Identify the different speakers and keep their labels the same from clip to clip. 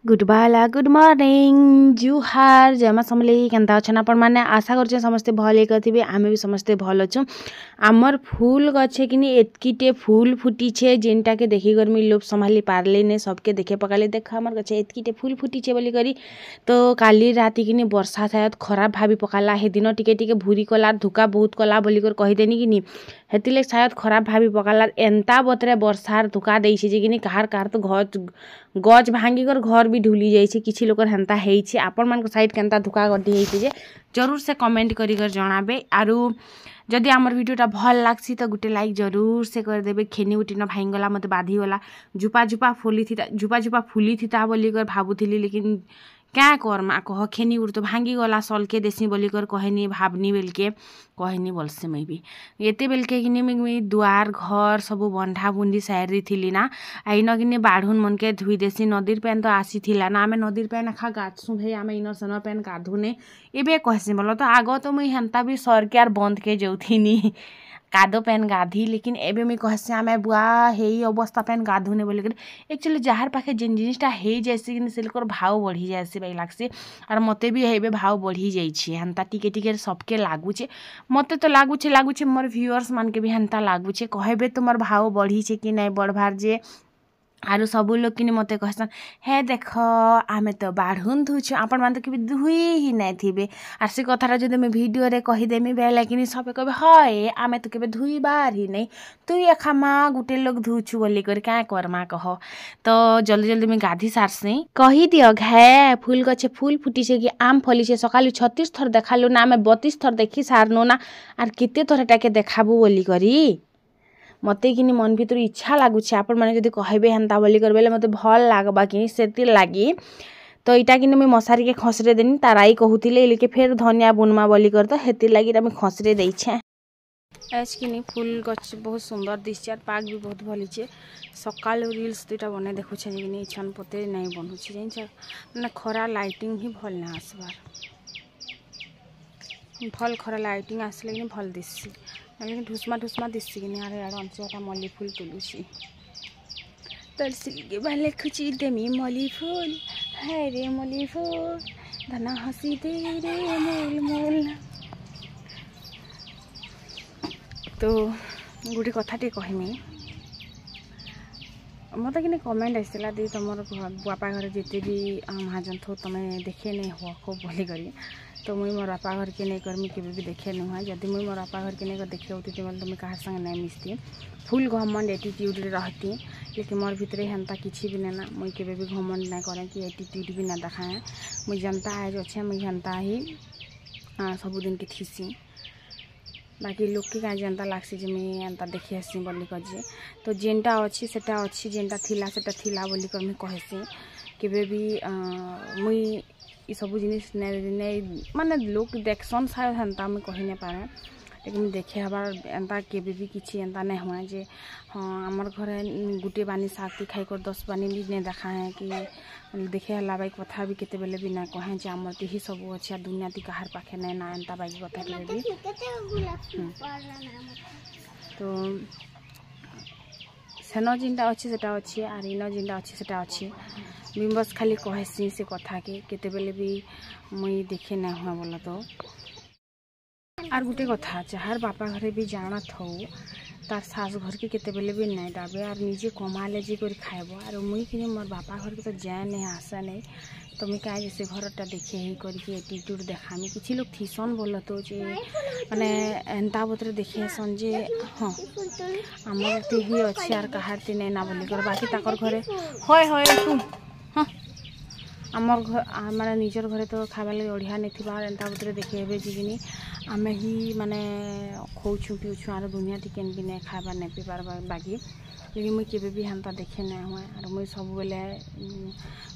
Speaker 1: Good morning जुहार जमा समले केनता अच्छन आपण माने आशा करछे समस्ते भले कथिबे आमे भी समस्ते भल अछु। आमर फूल गछे किनी एतकीटे फूल फुटी छे जेनटा के देखि कर मी लोभ संभाली पारले ने सबके देखे पकाले देख हमर गछे एतकीटे फूल फुटी छे बोली करी। तो काली राती किनी वर्षा शायद खराब भाबी पकाला हे दिन टिके टिके भूरी कला धुका बहुत कला बोली कर कहि देनी किनी हेतिले शायद खराब भाबी पकाला एंता बतरे वर्षार धुका देइछे जे किनी कार कार तो गज भांगी कर घर भी ढुली जाइए किसी लोग हेन्ता होइछे आपण मान साइड केन्ता धुका गड्डी होइछे जे जरूर से कमेंट करी कर जणाबे। आरु जदि आमर वीडियोटा भल लागसी तो गुटे लाइक जरूर से कर देबे। खेनी उठी न भाईगला मते बाधी वाला जुपा जुपा फुली थिता बोली कर भाबुथिली लेकिन क्या करमा कह खेनी उड़ तो भांगी गला सलके देसी बोली कर कहनी भाबनी बेलके कहनी बोलसे मैं भी एते बेलके किनी मी दुआर घर सब बंधा बुंदी सारी थी ना आईन किनी बाढ़ुन मन के धुई देसी नदीर पेन तो आसी थिला ना आमे नदीर पेन खा गाधसु भाई आमे इनर सन पेन गाधुने एबे कहसी बोल तो आग तो मुई हेन्ता भी सरकार बंद के जाउथिनी कादो पेन गाधी लेकिन एबे मुई कहसी आमे बुआ हेई अवस्था पेन गाधुने बोली कर एक्चुअली जहार पाखे जिन जिनिसटा हे जैसे कि सिल्कर भाव बढ़ी जाए भाई लागसे और मते भी हेबे भाव बढ़ी जाइए हेन्ता टिके टिके सबके लागुचे मते तो लागुचे मोर व्यूअर्स मान के भी हेन्ता लागुचे कहबे तुमर भाव बढ़ी कि नहीं बढ़वार जे आरु सबू लोग किनी मते कहसन हे देख आमे तो बाढ़ुन धुछु आपण मान तो केबे धुई ही नहीं थिबे आर से कथारा जदि मैं वीडियो रे कहि देमी बेला किनी सबे कहबे हाय आमे तो केबे धुई बार ही नहीं तू एखामा गुटे लोग धुछु बोली कर क्या करमा कह तो जल्दी जल्दी मैं गाधी सारसी कहि दियो घे फूल गछे फूल फुटी छे कि आम फली छे सकालु 36 थर देखालु ना आमे 32 थर देखि सारनु ना आर केते थरटा के देखाबू बोली करी मते किनी मन भीतर इच्छा लागुछे आपण माने जदि कहबे हेन्ता बोली कर बेले मते भल लागबा किनी सेति लागी तो इटा किनी मैं मसारी के खसरे देनी ताराई कहूतिले लेके फेर धनिया बुनमा बोली कर तो हेति लागी रा मैं खसरे देइ छे एज किनी फूल गछ बहुत सुंदर दिसछे और पाग भी बहुत भल छे सकाल रील्स दुटा बने देखु छे किनी छन पते नहीं बनु छे जाइन छ माने खरा लाइटिंग ही भल ना आसबार भल खरा लाइटिंग आसले किनी भल दिसछि लेकिन ढुसमा दिसछि किनी आरे यार अंचटा मल्ली फूल तुलुछि तुलसी के बाले खुची देमी मल्ली फूल हाय रे मल्ली फूल धना हसी दे रे मोल मोल। तो गोटे कथाटे कहमी मत कि कमेंट आसला दी तुम बापा घर जिते भी महाजन थो तुम्हें देखे नहीं हुआ खूब बोली करी तो मुई मोर बापा घर के नहीं करमी केबे भी देखे नहीं हुआ जदि मुई मोर बापा घर के नहीं कर देखे होती तो तुम कहार संग नहीं मिसती फुल घमंड एटीट्यूड रहती लेकिन मोर भितर हेन्ता किसी भी ना मुई केबे भी घमंड ना करे कि एटीट्यूड भी ना देखाए मुई जनता आज अच्छे मुई हेन्ता ही सबुदिन के थीसी बाकी लोग के क्या जनता लागसी जे मैं एंता देखी आसी बोली कर तो जेनटा अच्छी सेटा अच्छी जेनटा थिला सेटा थिला बोली कर मैं कहसी केबे भी मुई ये सब जिनिस नहीं माने लोग देखसन शायद हेन्ता मैं कही नहीं पारे लेकिन देखे हबार एंता केबे भी किसी एंता नहीं हुआ जे हाँ आमर घरे गुटे बानी साथी खाई कर 10 बानी भी नहीं देखा है कि देखे हला बाई कथा भी केते बेले भी ना कहे जे आमर ही सब अच्छे दुनिया ती कहार पाखे नहीं ना एंता बाई कथा के तो सेनो जिनटा अच्छी सेटा अच्छी आर इन जिनटा अच्छी सेटा अच्छी बिम्बस खाली कहसी से कथा के केते बेले भी मुई देखे ना हुआ बोला तो आर गुटे कथा जहार बापा घरे भी जाना थो तार सास घर के केते बेले भी नहीं डाबे और निजे कमा ले जी कर खाएब और मुई कि मोर बापा घर के तो जाए नहीं आशा नहीं तो मैं क्या जैसे घरटा देखे ही करके एटीट्यूड देखामी किसी लोग थीसन बोल तो जे माने एंता बतरे देखे सन जे हाँ आमर ते ही अच्छे आर कहार नहीं ना बोली कर बाकी ताकर घरे होय होय तू हाँ आमर घर माने निजर घरे तो खावा लगे ओढ़िया नहीं थी एंता बतरे देखे हे जिगिनी आमे ही माने खोचु पिउछु आर दुनिया टिकेन भी नहीं खाबार नहीं पीबार बाकी लेकिन मुई केबे भी हेन्ता देखे नहीं हुआ और मुई सब बेले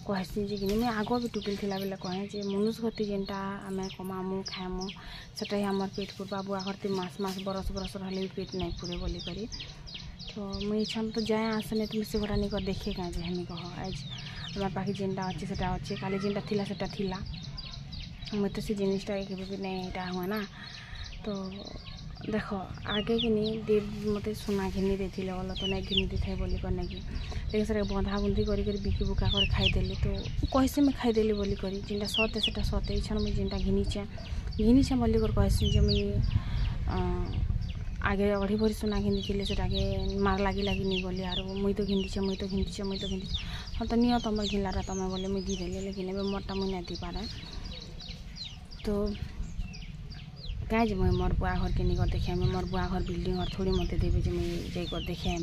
Speaker 1: कहसी जे कि मैं आगो भी टुटिल थिला बेले कहे जे मनुष्य गति जेनटा आमे कमामु खाएमु सेटा ही आमर पेट पुरबा बुआ करती मास बरस रहले भी पेट नहीं पुरे बोली करी तो मुई छन तो जाए आसे नहीं तुम से घटा नहीं कर देखे क्या जे हमें कह आज हमार पाखी जेनटा अच्छे सेटा अच्छे काली जेनटा थिला सेटा थिला मैं तो से जिनिसटा केबे भी नहीं हुआ ना तो देख आगे कि देव मत सुना घिनी देते बोल तो नहीं घिनी दे बोली कर नहीं लेकिन सर बंधा बुंधी कर बिकी बुका कर खाईदेली तो कहसी मुझे खाईदेली बोली कर जिनटा सते से सते इच्छा मुझे जिनटा घिनीचे बोली कर कहसी जो मुझे आगे अढ़ी भरी सुना घिनी थी से मार लगी लगी नहीं गली आर मुई तो घिंदीचे हाँ तो नियो तुम घिनला तुम बोले मुझे दीदेली लेकिन मोरटा मुझे नहीं दी पारे तो क्या जे मोर बुआ घर के निकर देखे मोर बुआ घर बिल्डिंग घर थोड़ी मत देवे जो मुझे जाकर देखे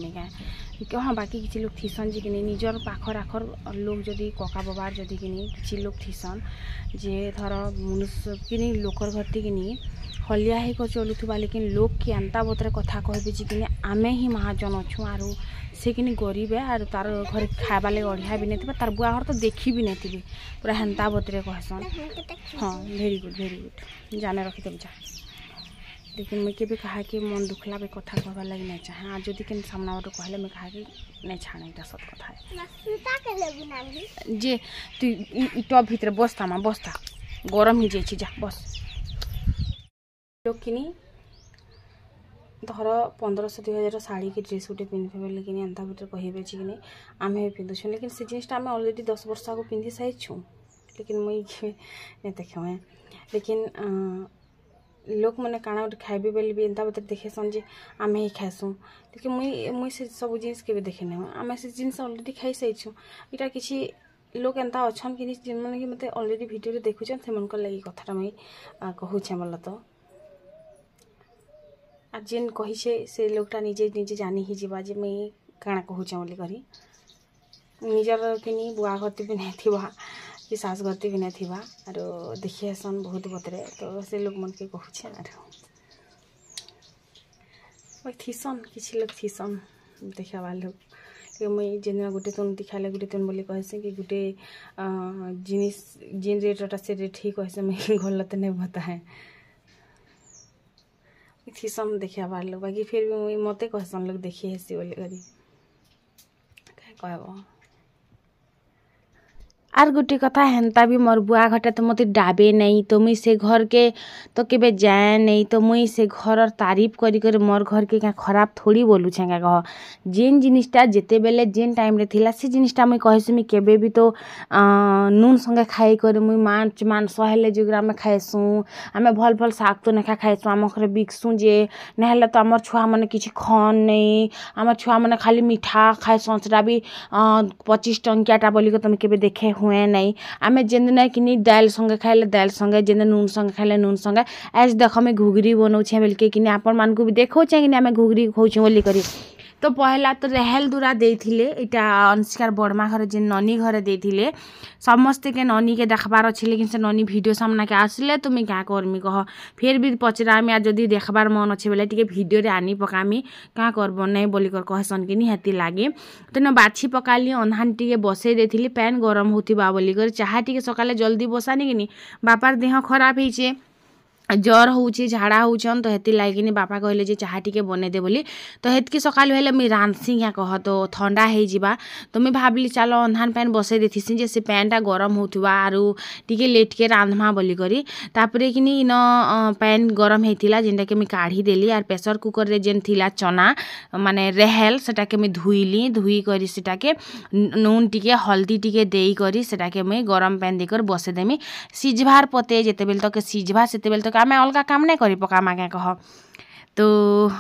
Speaker 1: क्या हाँ बाकी किसी लोग थीसन जे कि निजर पाखर आखर लोग जदि कका बबार जदि कि किसी लोग थीसन जे धर मनुष्य कि लोकर घर थी कि हलिया ही कर चलुवा लेकिन लोग कि एंता बतरे कथा कहबे जे कि आमे ही महाजन अच्छु आरु से कि गरीब है आर तार घर खावा लगे अढ़िया भी नहीं तार बुआ घर तो देखी भी नहीं थी पूरा हेन्ता बतरे कहसन हाँ वेरी गुड जाने रखी देव जा लेकिन मुझे केबे कहा कि मन दुखला बे कथा कहबार लगे नहीं चाहे आज जदि के सामना बाटे कहले मैं कहा कि नहीं छाने इटा सत कथा है जे तु टब भीतर बसता माँ बसता गरम ही जाइए जा बस लोग कि धर 1500-2000 साड़ी की ड्रेस गोटे पिंधे लेकिन एंता भर कहे कि आम भी पिंधुँ लेकिन से जिनटा आम अलरेडी 10 वर्ष आगे पिंधि सारी लेकिन मुझे नहीं देखे लेकिन लोक मैंने काना गोटे खाइबे बोली भी एंता बतर देखे सन जे आम ही खाइसुँ लेकिन मुई से सब जिन के देखे नहीं आम से जिन अलरेडी खाई सारी इटा किसी लोग एंता अच्छा कि मैंने कि मत अलरेडी भिडियो देखुन से लगी कथा मुई कहूँ बोल तो आ जेन कही से लोगटा निजे निजे जानी ही जीवा जे मुई काଣା कहूँ बोली करी निजर कि बुआ गति भी नहीं थी कि सास गति भी नहीं थी आर देखी आसन बहुत बतरे तो से लोग मन के कहूँ आर थीसन किसी लोग थीसन देखा लोग मुई जेन गोटे तुन दिखाले गोटे तुन बोली कहसे कि गोटे जिनिस जिन रेटा से रेट ही कहसे मुई गलत नहीं बताए थीसन देखा बार लोग बाकी फिर भी मुई मत कहसन लोग देखी हेसी बोली करी कहब आर गोटे कथा हेन्ता भी मोर बुआ घटा तो मत डाबे नहीं तो मुई से घर के तो केबे जाए नहीं तो मुई से घर तारीफ करी मोर घर के क्या खराब थोड़ी बोलू छे क्या कह जेन जिनिसटा जेते बेले जेन टाइम रे थिला से जिनिसटा मुई कहसी मुई केबे भी तो नून संगे खाई कर मुई मांस हेले जोग्रा में खाइसु आमे भल भल साग तो नेखा खाइसु आम घरे बिकसु जे नहेले तो आमर छुआ मैंने किसी खन नहीं आमर छुआ मैंने खाली मिठा खाइसु सेटा भी 25 टंकियाटा बोली तुम केबे देखे हुए नहीं आमे जेन नहीं कि दाल संगे खाइले दाल संगे जेन नून संगे खाइले नून संगे आज देख मैं घुघरी बनाऊे बोल के आपण मान को भी देखो कि आम घुघरी खाऊँ बोली करी तो पहला तो रेहेल दूरा देथिले इटा अंशिकार बड़मा घर जे ननी घरे देथिले समस्ते के ननी के देखबार अच्छे लेकिन से ननी वीडियो सामना के आसले तो मैं क्या करमी कह फिर भी पचरामी जदि देखबार मन अच्छे बोले टे वीडियो रे आनी पकामी क्या करब नहीं बोली कर कहसन कि हेती लगे तो न बाछी पकाली अनहान टे बसई देथिली पैन गरम होतिबा बोली कर चाहा टे सकाले जल्दी बसानी कि बापार देह खराब होइछे जर होउछे झाड़ा होउछन तो हेती लागिनी बापा कहले जे चाहा टिके बने दे बोली तो हेतकी सकाल हेले मुई रांधसी क्या कह तो ठंडा हो जावा तो मुई भाबली चलो अंधान पैन बसई देथिसी जे से पैनटा गरम होथुवा आरु टिके लेट के रांधमा बोली करी तापरे किनी इन पैन गरम हेतिला जेनटा के मुई काढ़ी देली आर प्रेशर कुकर रे जेन थिला चना माने रेहेल सेटा के मुई धुईली धुई करी सेटा के नून टिके हल्दी टिके देई करी सेटा के मुई गरम पैन देकर बसे देमी सिझबार पते जेते बेल तक सिझबा सेते बेल तक आमे अलग काम नहीं करी पकामा क्या कह तो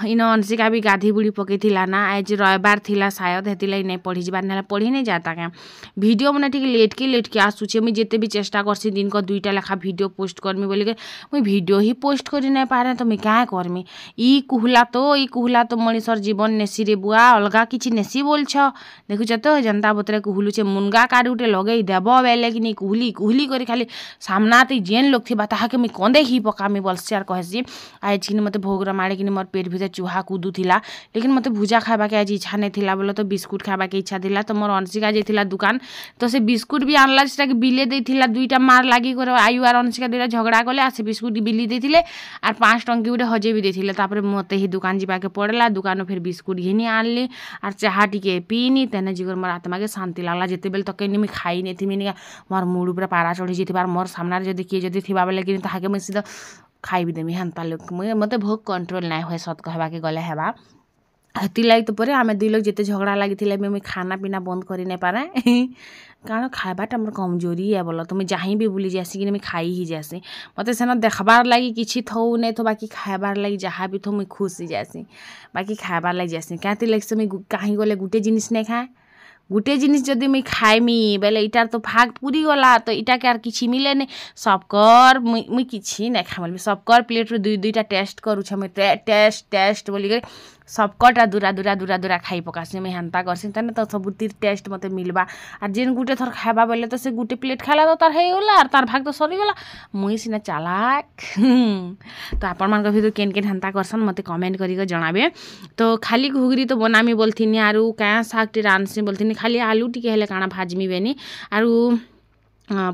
Speaker 1: इन अंशिका भी गाधी बुड़ी पकई ना आज रविवार थिला शायद हेती नहीं पढ़ी जाबार ना पढ़ी नहीं जाता क्या वीडियो मैंने ठीक लेट के आसूचे मुझे जिते भी चेष्टा करसी दिन को 2टा लेखा वीडियो पोस्ट करमी बोली मुई वीडियो ही पोस्ट करी नहीं पारे तो मुई क्या करमी ई कुहला तो मनीषर जीवन नेसी रे बुआ अलग किसी नेसी बोलछ देखुच तो जनता बतरे कुहलुचे मुनगा काट उठे लगे देव बेले कि कुहली कुहली कर खाली सामना जेन लोग थी ताके मुई कंदे ही पकामी बोलसी आर कहसी आज कि मत भोगर मारे कि मोर पेट भीतर चूहा कूदुला लेकिन मत भुजा खावा के आज इच्छा नहीं थिला बोले तो बिस्कुट खावा के इच्छा थिला तो मोर अंशिका जाइथिला दुकान तो से बिस्कुट भी आनला सेटा बिले देथिला 2टा मार लागी कर आयु आर अंशिका 2टा झगड़ा कले आ से बिस्कुट बिली देथिले आर 5 टंकी उठे हजे भी देथिले तापर मते ही दुकान जीवा के पड़ला दुकान फिर बिस्कुट घिनी आनली आर चाहा टिके पीनी तेने जिगर मोर आत्मा के शांति लागला जेते बेल तक नि खाई नहीं थी मोर मूड पूरा पारा चढ़ी जेथिबार मोर सामने जदि किए जदि थिबा बेले कि ताहाके मैं सीधा खाई भी देमी हेन्ता लोग मते भोक कंट्रोल नाइ हुए सत कहबा के गले हेबा हेती लागी तो परे आमे दुई लोग जिते झगड़ा लगी मुझे खाना पीना बंद करी नहीं पारे कारण खाबाटा मोर कमजोरी है बोल तो मुझे जहीं भी बुली जासी कि मुझे खाई ही जासी मत सेन देखबार लगी किसी थो नहीं तो बाकी खाबार लगी जहाँ भी थो मुझे खुश ही जासी बाकी खाबार लगी जासी क्या लगे से मुझे कहीं गले गुटे जिनिस नहीं खाए गुटे जिनिस जदि मुई खाइमी बेले इटार तो भाग पूरी गला तो इटा के आर किछि मिले नहीं सबकर मुई किछि नहीं खाइल सबकर प्लेट दुई दुईटा टेस्ट करूछ मुई टेस्ट बोलिक सबकटा दूरा दूरा दूरा दूरा खाई पकासी मुई हेन्ता करसी तेने तो सबुतिर टेस्ट मते मिलबा आर जेन गुटे थर खाइबा बेले तो से गुटे प्लेट खाला तो तार हेगला आर तार भाग तो सरीगला मुई सिना चालाक तो आपण मान भी तो केन केन हेन्ता करसन मते कमेंट करिक जणाबे तो खाली घुगरी तो बनामी बोलथिनी आरु क्या शाग टी रांधसी बोलथिनी खाली आलू टिके हेले काना भाजमी बेनी आरु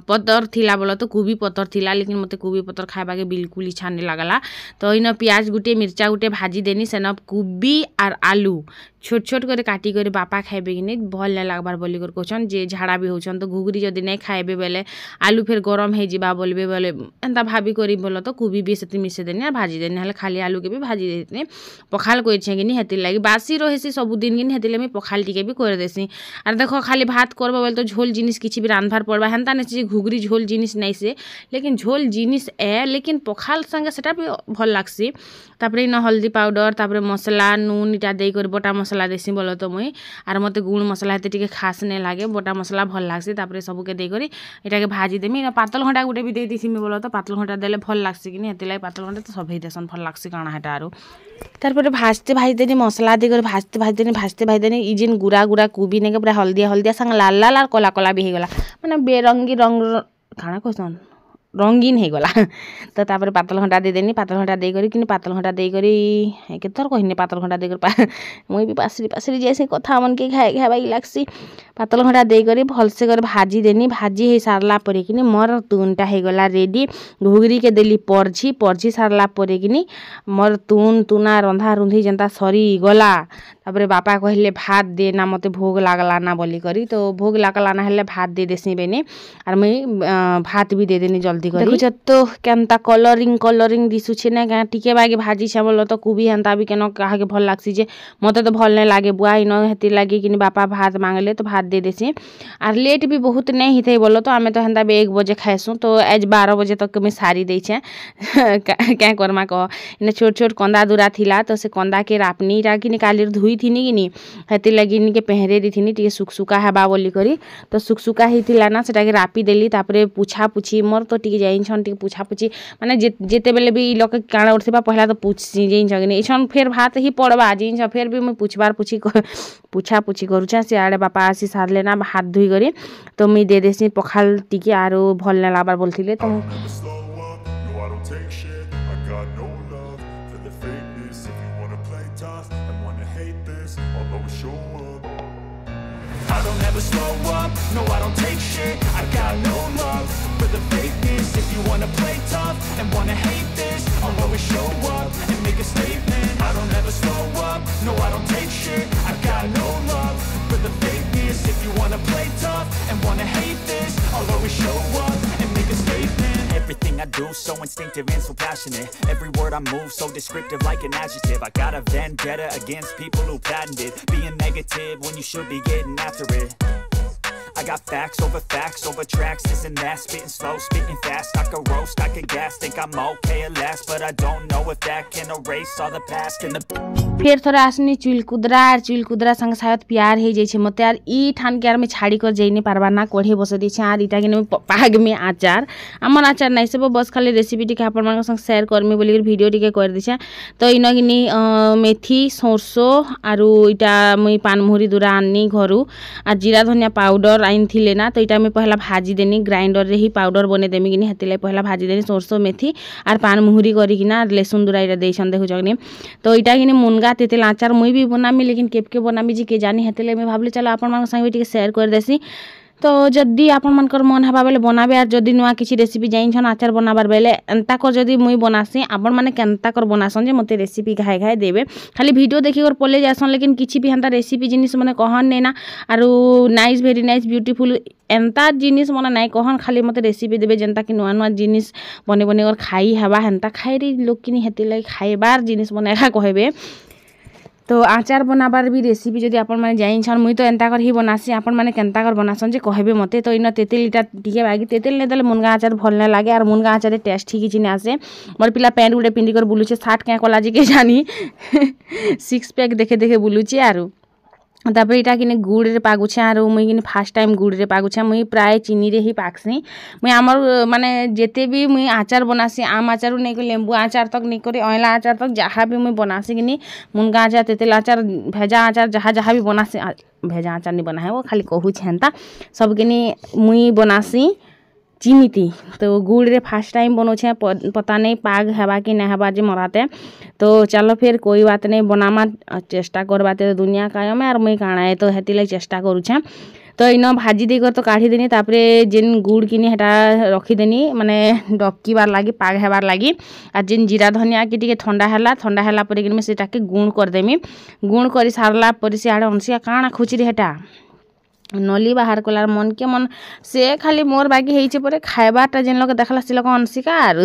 Speaker 1: पतर थिला बोला तो कोबी पतर थिला लेकिन मते कोबी पतर खाइबा के बिल्कुल इच्छा नहीं लगला तो इन प्याज गुटे मिर्चा गुटे भाजी देनी सेन कोबी आर आलू छोट छोट कर काटी कर बापा खाइबे कि नहीं भल नहीं लगबार बोली कर कहन जे झाड़ा भी होचन तो घुगरी जदि नहीं खाइबे बेले आलू फिर गरम हो जावा बोलबे बोले एंता भाभी करी बोल तो कोबी भी से मिसे देनी और भाजी देनी हेल्ले खाली आलू के भी भाजी देनी पखाल करें कि नहीं हेती लगी बासी रही सबुदिन कि हेती लगे पखाल टिके भी कर देसी और देखो खाली भात करब बोले तो झोल जिनिस किसी भी रांधबार पड़वा हेन्ता नहीं घुगरी झोल जिनिस नहीं से लेकिन झोल जिनिस ए लेकिन पखाल संगे सेटा भी भल लागसी तापर इन हल्दी पाउडर तापर मसला नून इटा देकर बटा मसला देसी बोल तो मुई आर मते गुड़ मसला हेते टिके खास नहीं लागे बटा मसला भल लागसी तापर सबके देकर इटा के भाजी देमी पातल घंटा गुटे भी दे देसी बोल तो पातल घंटा देले भल लागसी कि नहीं हेते लाई पातल घंटा तो सबै देसन भल लागसी काना हेटा आरो तारपरे भाजते भाजी देनी मसला देकर भाजते भाजी देनी ई जेन गुरा गुरा कोबी ने के पूरा हल्दिया हल्दिया संग लाल लाल और कला कला भी होगला माने बेरंगी रंग खाना कहसन रंगीन हो गला तो तापर पातल घंटा दे देनी पातल घंटा देकर कि पातल घंटा देकर केतर कहनी पातल घंटा देकर मुई भी पासरी पासरी जैसे कथा मन के खाइबा लागसी पातल घंटा देकर भलसे कर भाजी देनी भाजी हो सारला पर कि मोर तुनटा हो गला रेडी घुगरी के देली परझी सारला पर कि मोर तुना रंधा रुंधी जनता सरी गला तापर बापा कहले भात दे ना मते भोग लागला ना बोली करी तो भोग लागला ना हेल्ले भात दे देसी बेनी और मुई भात भी दे देनी जल्दी देखुछ तो केनता कलरिंग दिशुछे ना क्या टिके बागे भाजी छे बोल तो कोबी हेन्ता भी केन कहा के भल लागसी जे मते तो भल नहीं लागे बुआ इन हेती लागे कि बापा भात मांगले तो भात दे देसी और लेट भी बहुत नहीं हिथे बोलो तो आमे तो हेन्ता 1 बजे खाइसु तो आज 12 बजे तक मैं सारी दे छे क्या करमा कह इन छोट छोट कंदा दूरा थिला तो से कंदा के रापनी राखी निकाली धुई थी कि हेती लगी के पहरे दी थी टे सुखसुका हेबा बोली करी तो सुखसुका होता ना से रापी देली तापर पूछा पूछी मोर तो टी जाइन टी पूछा पूछी माने जेते बेले भी लोक काଣା उठा पहला तो पूछी जाइन कि नहीं फिर भात ही पड़वा जाइन फिर भी मुझे पूछबार पूछा पूछी करूछा से आड़े बापा आसी सारले ना हाथ धुई करी तो मुई दे देसी पखाल टिके आरो भल ना लाबार बोलथिले तो
Speaker 2: I don't ever slow up, no I don't take shit, I got no love for the fakeness. If you wanna play tough and wanna hate this, I'll always show up and make a statement. I don't ever slow up, no I don't take shit, I got no love for the fakeness. If you wanna play tough and wanna hate this, I'll always show up and make a statement. Everything I do so instinctive and so passionate. Every word I move so descriptive like an adjective. I got a vendetta against people who patented being negative when you should be getting after it. I got facts over tracks, this and that, spitting slow, spitting fast. I could roast, I could gas, think I'm okay at last, but I don't know if that can erase all the past and the
Speaker 1: फिर थोड़ा आसनी चुल कुदरा संग शायद प्यार हो जाए मत यार ई ठान के यार मैं छाड़ी कर जाई नहीं पारबा ना कढ़े बस दी आर इटा कि पाग में आचार आमर आचार नहीं सब बस खाली रेसिपी टी आप संग शेयर करमी बोलिक वीडियो टी कर दीछे तो इन कि मेथी सरसो आरु इटा मुई पानमुहरी दूरा आनी घरू आ जीरा धनिया पाउडर आइन थिले ना तो इटा मैं पहला भाजी देनी ग्राइंडर रे ही पाउडर बने देमी कि हेती पहला भाजी देनी सरसो मेथी आर पानमुहरी करिकिना लेसुन दूरा इटा देसन देखुछ कि तो इटा कि मुनगा तेतेल आचार मुई भी बनामी लेकिन केपके बनामी जी के जानी हेते मैं भावली चलो आपण मान संगे टिके शेयर कर देसी तो जदि आपण मनकर मन हवा बेले बनाबे आर जदि नुआ किसी रेसिपी जाइन आचार बनाबार बेले एंता कर जदि मुई बनासी आपण माने केनता कर बनासन जे मते रेसिपी घाए घाए देबे खाली वीडियो देखि कर पले जासन लेकिन किछि भी हंता रेसिपी जिनिस माने कहन नै ना आरु नाइस वेरी नाइस ब्यूटीफुल एंता जिनिस मना नाइ कहन खाली मते रेसिपी देबे जेंता कि नुआ नुआ जिनिस बने बने कर खाई हवा हेंता खाइरी लोग किनी हेति लाई खाइबार जिनिस बनाएखा कहबे। तो आचार बनाबार भी रेसिपी जदि आपण माने जाइन छन मुई तो एंता कर ही बनासी आपण माने केनता कर बनासन जे कहबे मते। तो इन तेतेलटा टिके बागी तेतेल नै देले मुनगा आचार भल नै लागे आर मुनगा आचार टेस्ट ठीक किछि नै आसे। मोर पिला पैंट गुडे पिंदी कर बुलुचे साट क्या कला जे के जानी सिक्स पैक देखे देखे बुलुचे आरु तापर इटा किने गुड़ रे पागुछे आर मुई किने फर्स्ट टाइम गुड़ रे पागुछे मुई प्राय चीनी रे ही पाकसी मुई हमर माने जेते भी मुई आचार बनासी आम आचार नै को लेंबू आचार तक नै करे अयला आचार तक जहाँ भी मुई बनासी किनी मुनगा आचार तेतेल आचार भेजा आचार जहाँ भी बनासी भेजा आचार नै बना है वो खाली कहू छेंता सब किनी मुई बनासी चीनी ती। तो गुड़ रे फर्स्ट टाइम बनोछे पता नहीं पाग हेबा कि नहीं हेबा जे मराते। तो चलो फिर कोई बात नहीं बनामा चेष्टा करबाते दुनिया कायम और मुई काଣା है तो हेति लाई चेष्टा करूछे। तो इन भाजी देकर तो काढ़ी देनी तापरे जेन गुड़ किनी हेटा रखी देनी माने डबकी बार लागी पाग हेबार लागी आ जेन जीरा धनिया कि टिके ठंडा हैला परे किनी सेटा के गुण कर देमी गुण करी सारला परे से आडे अनसिया काଣା खुची रे हेटा नली बाहर कलार मन के मन से खाली मोर बाकी हेइचे परे खाइबाटा जेन लोग देखला से लोग अनसिकार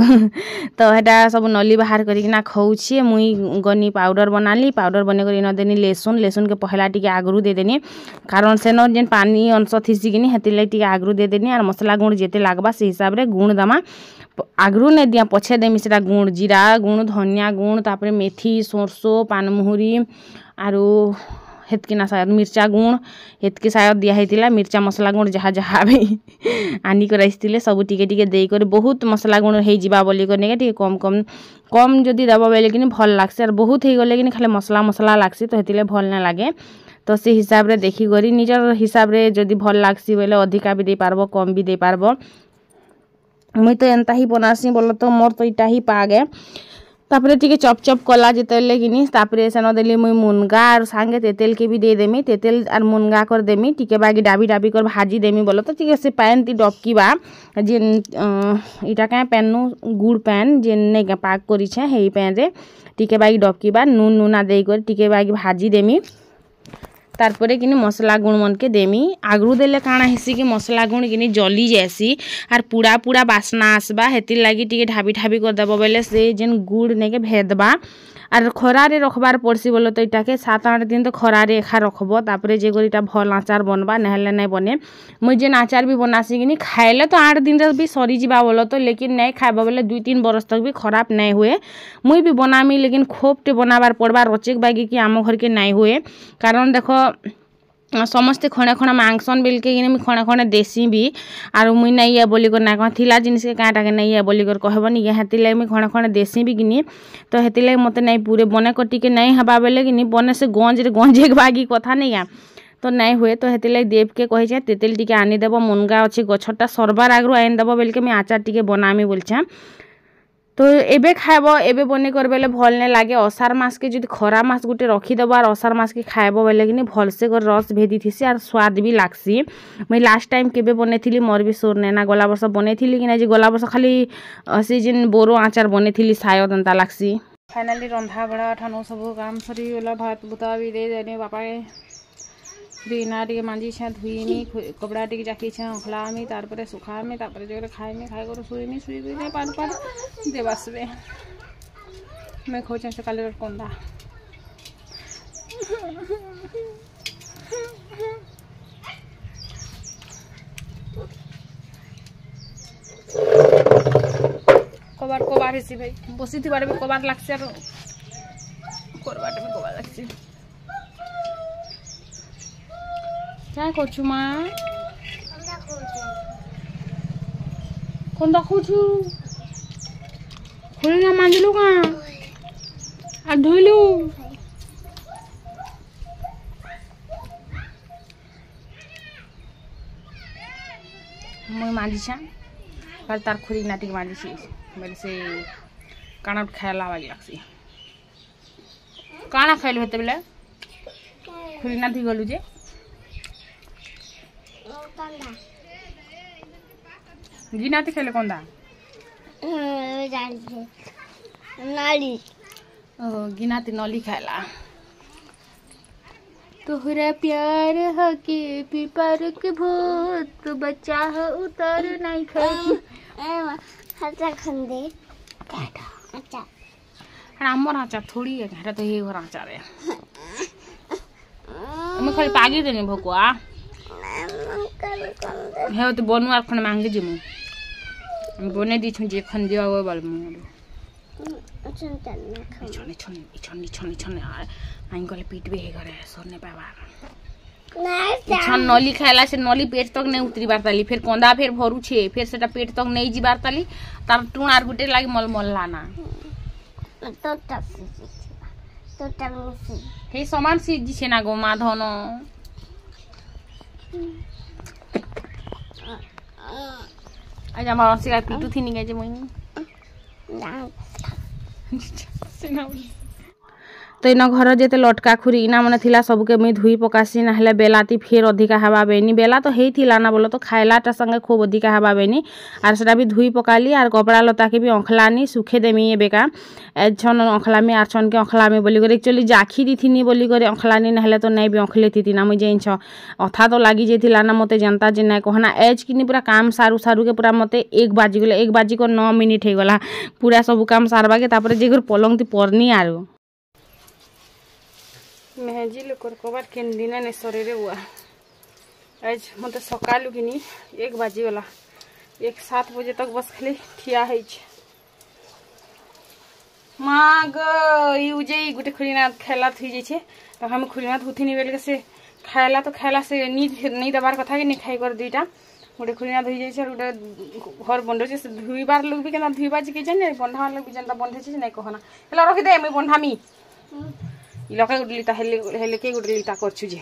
Speaker 1: तो हेटा सब नली बाहर करिकिना खौछे मुई गनी पाउडर बनाली पाउडर बने कर इन देनी लेसुन के पहला टिके आगरू दे देनी कारण सेनो जेन पानी अंश थिसी किनी हेति लाई टिके आगरू दे देनी और मसला गुण जेते लागबा से हिसाब रे गुण दमा आगरू नै दिया पछे देमी सेटा गुण जीरा गुण धनिया गुण तापरे मेथी सोरसो पानमुहुरी आरु हेतकी ना शायद मिर्चा गुण हेतकी शायद दिया हेतिला मिर्चा मसला गुण जहाँ जहाँ भी आनी कर आइसतिले सब टिके टिके देई कर बहुत मसला गुण हे जिबा बोली कर नेके टिके कम जदि दबा बेले किनी भल लागसे और बहुत हे गले किनी खाली मसला लागसी तो हेतिले भल ना लागे। तो से हिसाब रे देखि करी निजर हिसाब रे जदि भल लागसी बेले अधिका भी दे पारबो कम भी दे पारबो मुई तो एंता ही बनासी बोलो तो मोर तो इटा ही पागे तापरे टिके चप चप कला जेतेले किनी तापरे सेनो देली मुई मुनगा और सांगे तेतेल के भी दे देमी तेतेल और मुनगा कर देमी टिके बागी डाबी डाबी कर भाजी देमी बोलो तो टिके से पैन ती डबकी बा जेन इटा क्या पैन नु गुड़ पैन जेन नै पाक करी छे हेई पैन रे टिके बागी डबकी बा नून नूना देई कर टिके बागी भाजी देमी तारपरे किनी मसला गुण मन के देमी आगरू देले काଣା हिसी कि मसला गुण किनी जली जैसी आर पूरा पूरा बासना आसबा हेति लागी टिके ढाबी ढाबी कर देबो बेले से जेन गुड़ ने के भेदबा आर खरा रे रखबार पड़सी बोलो तो इटा के 7-8 दिन तो खरा रे एखा रखबो तापरे जे गोरीटा भल आचार बनबा नहले नै बने मुई जेन आचार भी बनासी किनी खाइले तो 8 दिन रे भी सरी जिबा बोलो तो लेकिन नै खाइबा बेले 2-3 बरस तक भी खराब नै हुए मुई भी बनामी लेकिन खोपटे बनाबार पड़बा रचेक बागी कि आम घर के नै हुए कारण देखो समस्ते खणे खणे मांगसन बिलके किने खणे खणे देसी भी आर मुई नै या बोली कर ना कह थिला जिनिस के काटा के नै या बोली कर कहबनी या हेतिले मी खणे खणे देसी भी किनी तो हेतिले मते नै पूरे बने कटी के नै हबा बेले किनी बने से गंजे बागी कथा नै या तो नै हुए तो हेतिले देव के कहि छै तेतेल टिके आनी देबो मुनगा अछि गछटा सरबार आगरो आइन देबो बेलके मी आचार टिके बनामी बोलछा। तो एबे खाइबो एबे बने कर बेले भल नै लागे असार मास के जदि खरा मास गुटे रखी देबो और असार मास के खाइबो बेले किनी भल से कर रस भेदी थिसी और स्वाद भी लागसी। मैं लास्ट टाइम केबे बनेथिली मोर भी सोर नेना गला वर्ष बनेथिली कि नै जे गला वर्ष खाली सीजन बोरो आचार बनेथिली शायद अंता लागसी। फाइनली रंधा बड़ा ठानो सब काम सरी वाला भात बुता भी दे देने बापा बिना टिके मांजी छे धुईमी कपड़ा टिके जाकी छे अखलामी तारपरे सुखामी तारपरे जगरे खाइमी खाइ कर सुईमी सुई गुई पान पान देवासबे मैं खोचे से काले कोंदा कबार हेसी भाई बसी थी बारे में कबार लागसे और करबाटे में कबार लागसे क्या करछु माँ कौन देखु खोल ना मांजलू का आ धोइलू मैं मांजिछा पर तार खुरी नाटी मांजिछि मेरे से काना खायला वाली लागसी काना खाइलु हेते बेले खुरी नाटी गलु जे गिनाती खेले कौन दा
Speaker 3: नाली
Speaker 1: ओ गिनाती नली खाला तोहरा प्यार हके पिपर के भूत बच्चा हो उतर नहीं खाई
Speaker 3: हाचा खंदे अच्छा
Speaker 1: हमर आचा थोड़ी है घरा तो ये घर आचा रे मैं खाली पागी देने भकुआ हे तो बनू आर खन मांगे जिमु बने दी छु जे खन दिया वो बाल मु छने छने छने छने छने आइन गले पीट भी हे घरे सोने बाबा छन नली खाइला से नली पेट तक नहीं उतरी बारताली फिर कंदा फिर भरू छे फिर सेटा पेट तक नहीं जी बारताली तार टूण आर गुटे लागी मल लाना
Speaker 3: तो
Speaker 1: हे समान सीजी छे ना गो माधन आज हमारा सिका पीटू थी नहीं गए मुई तो इन घर जेते लटका खुरी इना मन थिला सबके मुई धुई पकासी ना हेले बेलाती फिर अधिका हवा बेनी बेला तो हेइथिला ना बोलो तो खाइलाटा संगे खूब अधिका हवा बेनी आर सेटा भी धुई पकाली आर कपड़ा लता के भी अंखलानी सुखे देमी ये बेका एछन अंखलामी आर छन के अंखलामी बोली करे एक्चुअली जाखी दिथिनी बोली करे अंखलानी ना हेले तो नहीं भी अंखले थी ना मुई जेछ अथा तो लागी जेथिला ना मते जनता जे ना कहना एज किनी पूरा काम सारू सारू के पूरा मते 1 बाजी गेले 1 बाजी को 9 मिनिट हे गला पूरा सब काम सारबा के तापर जे घर पलंग ती परनी आरो मेहजी लोकर कबार केन दिन ने शरीर हुआ आज मत सकालू किनी 1 बाजी गला 7 बजे तक बस खाली ठिया है माग यूजे गुटे खुलीना खेला थी जे छे तो हम खुलीना हुथी नि बेल के से खायला तो खायला से नहीं दबार कथा के नहीं खाई कर दुईटा गुटे खुलीना धुई जे छे गुटे घर बंडो छे धुई बार लोग भी केना धुई बाजी के जाने बंधा लोग भी जनता बंधे छे नहीं कहना एला रखि दे मैं बंधामी इलाका गुडलीता हेले के गुडलीता करछु जे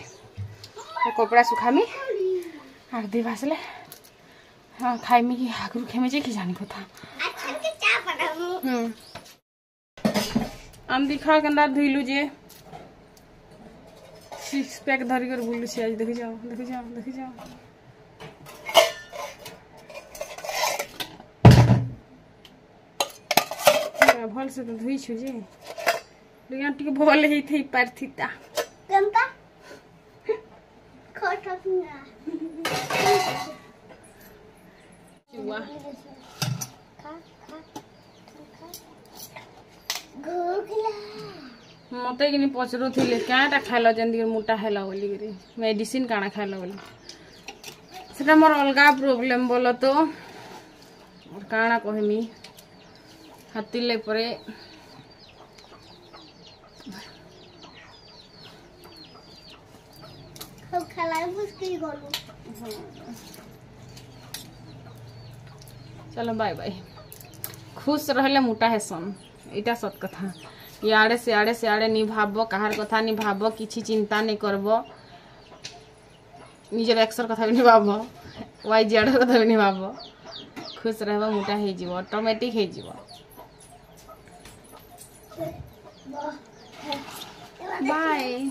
Speaker 1: कपड़ा सुखामी आर दी भासले हां खाइमी की आगु खेमे जे की जानी कथा
Speaker 3: अच्छा के चा बनामु
Speaker 1: आम दिखा गंदा धुइलु जे 6 पैक धरि कर बुलु छी आज देखि जाओ भल से तो धुई छु जे लेकिन टिके भल हे थई पारथिता
Speaker 3: कंपा खोटना
Speaker 1: जुआ
Speaker 3: गोगला
Speaker 1: मते किनी पचरो थिले काटा खाइलो जंदी मोटा हैला बोली गरी मेडिसिन काना खाइलो बोली सेटा मोर अलगा प्रॉब्लम बोलो तो और काना कहमी हातिले परे
Speaker 3: हम खलाई मुश्किल गलो
Speaker 1: चलो बाय बाय खुश रहले मोटा है सन इटा सत कथा याडे से आड़े नि भाबो कहार कथा नि भाबो किछि चिंता नहीं करबो निजर एक्सर कथा भी नि भाबो वाई जेड कथा भी नि भाबो खुश रहबो मोटा हे जीवो ऑटोमेटिक हे जीवो बाय